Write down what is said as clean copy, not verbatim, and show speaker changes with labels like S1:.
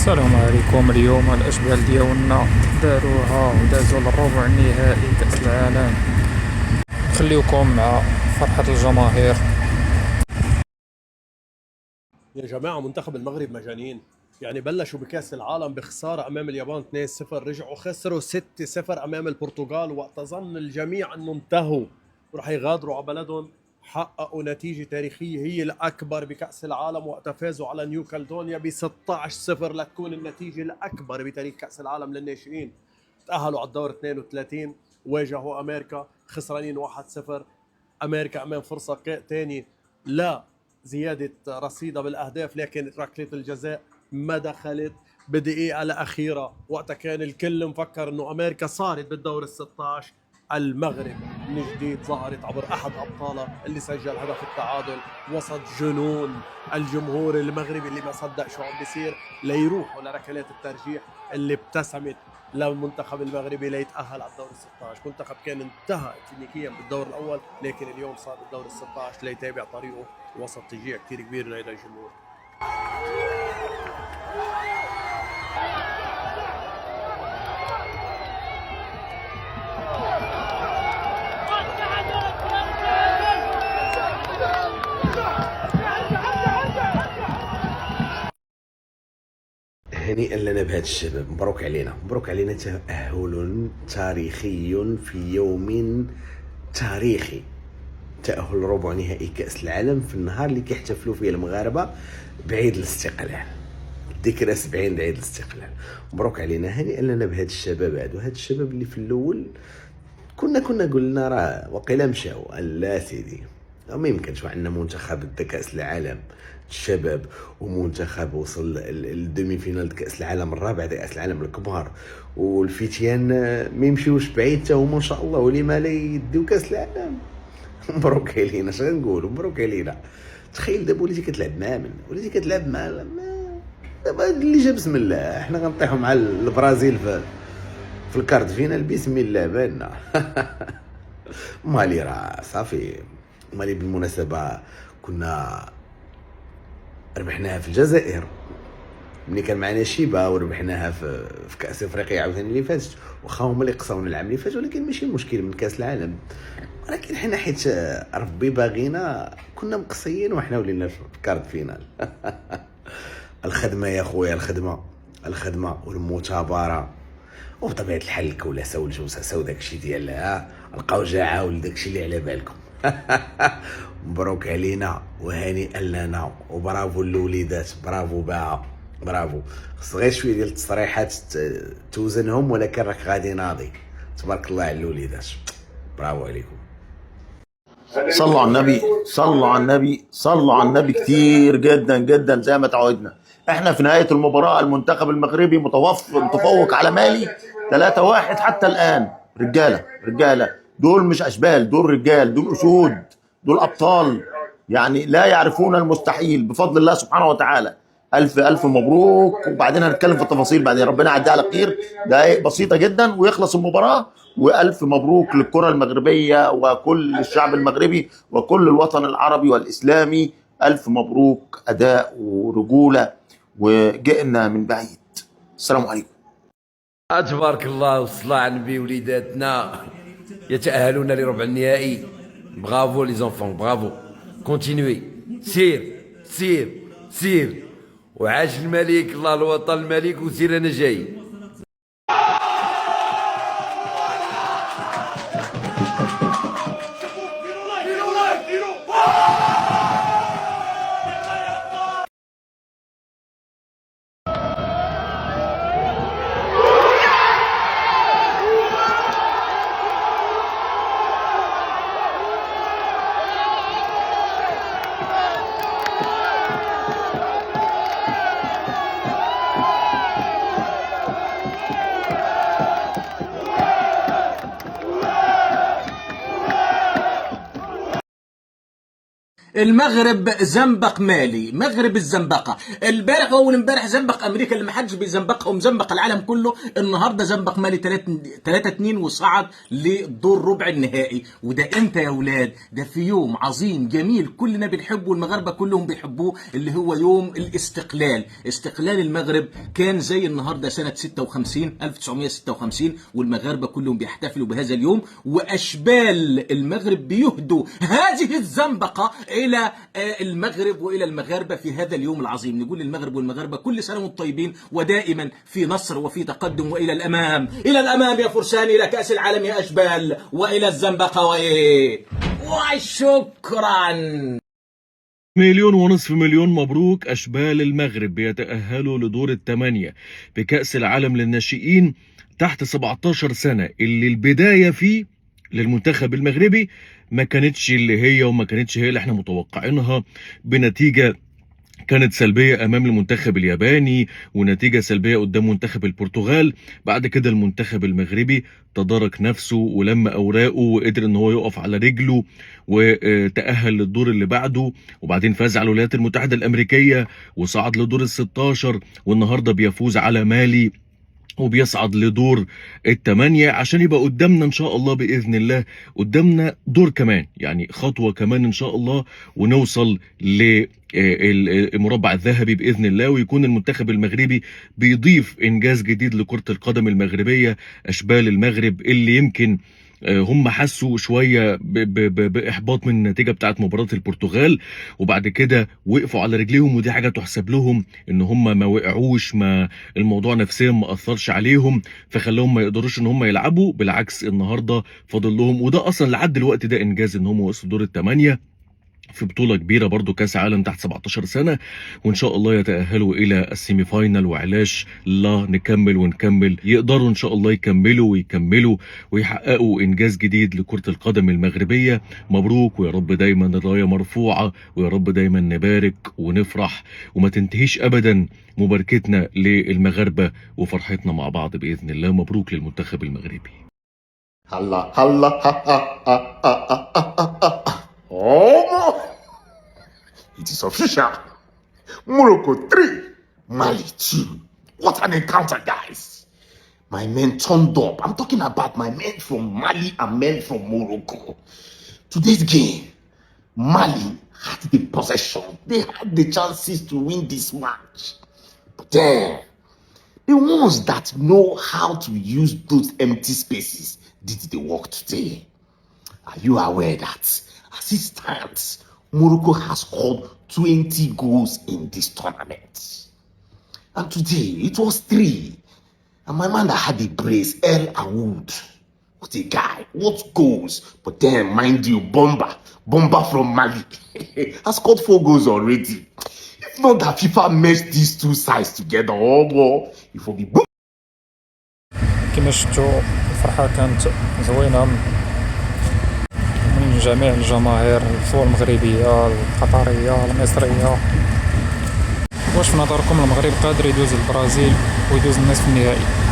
S1: السلام عليكم. اليوم الأشبال ديالنا داروها ودازوا للربع النهائي كأس العالم. خليكم مع فرحة الجماهير.
S2: يا جماعة منتخب المغرب مجانين. يعني بلشوا بكأس العالم بخسارة أمام اليابان 2-0، رجعوا خسروا 6-0 أمام البرتغال، وقت ظن الجميع أنه انتهوا ورح يغادروا على بلدهم. حققوا نتيجة تاريخية هي الأكبر بكأس العالم، وقت فازوا على نيو كالدونيا ب 16-0 لتكون النتيجة الأكبر بتاريخ كأس العالم للناشئين. تأهلوا على الدور 32، واجهوا أمريكا خسرانين 1-0. أمريكا أمام فرصة تانية لا زيادة رصيدة بالأهداف، لكن ركلة الجزاء ما دخلت بدقيقة الأخيرة، وقتها كان الكل مفكر أنه أمريكا صارت بالدور ال16. المغرب من جديد ظهرت عبر أحد أبطالها اللي سجل هدف التعادل وسط جنون الجمهور المغربي اللي ما صدق شو عم بيصير ليروحوا لركلات الترجيح اللي ابتسمت للمنتخب المغربي ليتأهل على الدور ال16. منتخب كان انتهى كلينيكيا بالدور الأول، لكن اليوم صار بالدور ال16 ليتابع طريقه وسط تشجيع كثير كبير لدى الجمهور.
S3: هنيئا لنا بهذا الشباب، مبروك علينا، مبروك علينا. تأهل تاريخي في يوم تاريخي، تأهل ربع نهائي كأس العالم في النهار اللي كيحتفلوا فيه المغاربة بعيد الاستقلال، ذكرى 70 عيد الاستقلال. مبروك علينا، هنيئا لنا بهذا الشباب هادو، هاد الشباب اللي في الاول كنا قلنا راه وقيلا مشاو. لا سيدي، ما يمكنش عندنا منتخب دا كأس العالم الشباب، ومنتخب وصل الدومي فينال كأس العالم الرابع دا كأس العالم الكبار، والفتيان ما يمشيوش بعيد حتى هما ان شاء الله، ولما لا يديو كأس العالم. مبروك علينا، اش غنقولوا، مبروك علينا. تخيل دابا وليتي كتلعب مع من، وليتي كتلعب مع دابا اللي جا بسم الله. احنا غنطيحوا مع البرازيل في الكارت فينال بسم الله بالنا. مالي راه صافي. مالي بالمناسبة كنا ربحناها في الجزائر ملي كان معنا شيبا، وربحناها في كأس افريقيا عاوتاني اللي فاتت، واخا هما اللي قصاونا العام اللي فات، ولكن ماشي مشكل من كأس العالم. ولكن حنا حيت ربي باغينا كنا مقصيين وحنا ولينا في كارت فينال. الخدمة يا خويا، الخدمة والمثابرة، وبطبيعة الحال الكولاسة والجوساسة وداكشي ديالها، القوجعة وداكشي اللي على بالكم. مبروك علينا وهنيئا لنا، وبرافو للوليدات، برافو باها، برافو. خص غير شويه ديال التصريحات توزنهم، ولكن راك غادي ناضي. تبارك الله على الوليدات، برافو عليكم.
S4: صلوا على النبي، صلوا على النبي، صلوا على النبي كتير جدا جدا زي ما تعودنا. احنا في نهاية المباراة المنتخب المغربي متفوق على مالي 3-1 حتى الآن. رجالة دول مش أشبال، دول رجال، دول أسود، دول أبطال، يعني لا يعرفون المستحيل بفضل الله سبحانه وتعالى. ألف ألف مبروك، وبعدين هنتكلم في التفاصيل بعدين، ربنا يعديها على خير، دقايق بسيطة جدا ويخلص المباراة. وألف مبروك للكرة المغربية وكل الشعب المغربي وكل الوطن العربي والإسلامي. ألف مبروك، أداء ورجولة، وجئنا من بعيد. السلام عليكم.
S5: تبارك الله والصلاة على النبي. وليداتنا يتأهلون لربع النهائي. برافو لي زونفون، برافو، كونتينيوي، سير. وعاش الملك، الله الوطن الملك، وسير انا جاي.
S6: المغرب زنبق مالي، مغرب الزنبقه. البارح واول امبارح زنبق امريكا اللي ما حدش بيزنبقها ومزنبق العالم كله. النهارده زنبق مالي 3-2 وصعد لدور ربع النهائي. وده امتى يا اولاد؟ ده في يوم عظيم جميل كلنا بنحبه والمغاربه كلهم بيحبوه، اللي هو يوم الاستقلال. استقلال المغرب كان زي النهارده سنه 1956 والمغاربه كلهم بيحتفلوا بهذا اليوم، واشبال المغرب بيهدوا هذه الزنبقه الى المغرب والى المغاربه في هذا اليوم العظيم. نقول للمغرب والمغاربه كل سنه وانتم طيبين ودائما في نصر وفي تقدم والى الامام، الى الامام يا فرسان، الى كاس العالم يا اشبال، والى الزنبقه وشكرا.
S7: 1.5 مليون مبروك. أشبال المغرب بيتأهلوا لدور الثمانية بكأس العالم للناشئين تحت 17 سنة، اللي البداية فيه للمنتخب المغربي ما كانتش اللي هي وما كانتش هي اللي احنا متوقعينها، بنتيجة كانت سلبية أمام المنتخب الياباني ونتيجة سلبية قدام منتخب البرتغال. بعد كده المنتخب المغربي تدارك نفسه ولما أوراقه وقدر إن هو يقف على رجله وتأهل للدور اللي بعده، وبعدين فاز على الولايات المتحدة الأمريكية وصعد لدور ال16، والنهاردة بيفوز على مالي وبيصعد لدور الثمانية عشان يبقى قدامنا ان شاء الله باذن الله قدامنا دور كمان، يعني خطوه كمان ان شاء الله ونوصل للمربع الذهبي باذن الله، ويكون المنتخب المغربي بيضيف انجاز جديد لكره القدم المغربيه. اشبال المغرب اللي يمكن هم حسوا شويه باحباط من النتيجه بتاعت مباراه البرتغال، وبعد كده وقفوا على رجليهم، ودي حاجه تحسب لهم ان هم ما وقعوش، ما الموضوع نفسيا ما اثرش عليهم فخلاهم ما يقدروش ان هم يلعبوا. بالعكس النهارده فاضل لهم، وده اصلا لحد دلوقتي ده انجاز ان هم وصلوا دور الثمانيه في بطولة كبيرة برضو كاس عالم تحت 17 سنة، وان شاء الله يتأهلوا الى السيمي فاينل. وعلاش لا نكمل ونكمل، يقدروا ان شاء الله يكملوا ويحققوا انجاز جديد لكرة القدم المغربية. مبروك، ويا رب دايما الراية مرفوعة، ويا رب دايما نبارك ونفرح وما تنتهيش ابدا مباركتنا للمغاربة وفرحتنا مع بعض بإذن الله. مبروك للمنتخب المغربي.
S4: هلا هلا ها ها ها ها ها ها. Oh, it is official. Morocco 3, Mali 2. What an encounter, guys. My men turned up. I'm talking about my men from Mali and men from Morocco. Today's game, Mali had the possession. They had the chances to win this match. But then, the ones that know how to use those empty spaces did the work today. Are you aware that as it stands, Morocco has scored 20 goals in this tournament? And today, it was 3. And my man that had the brace, El Aoud. What a guy, what goals. But then, mind you, Bomba from Mali, has scored 4 goals already. If not that FIFA meshed these two sides together, oh boy, it will be boom.
S1: كما شفتوا الفرحة كانت زوينة من جميع الجماهير، سواء المغربية القطرية المصرية. واش في نظركم المغرب قادر يدوز البرازيل ويدوز النصف النهائي؟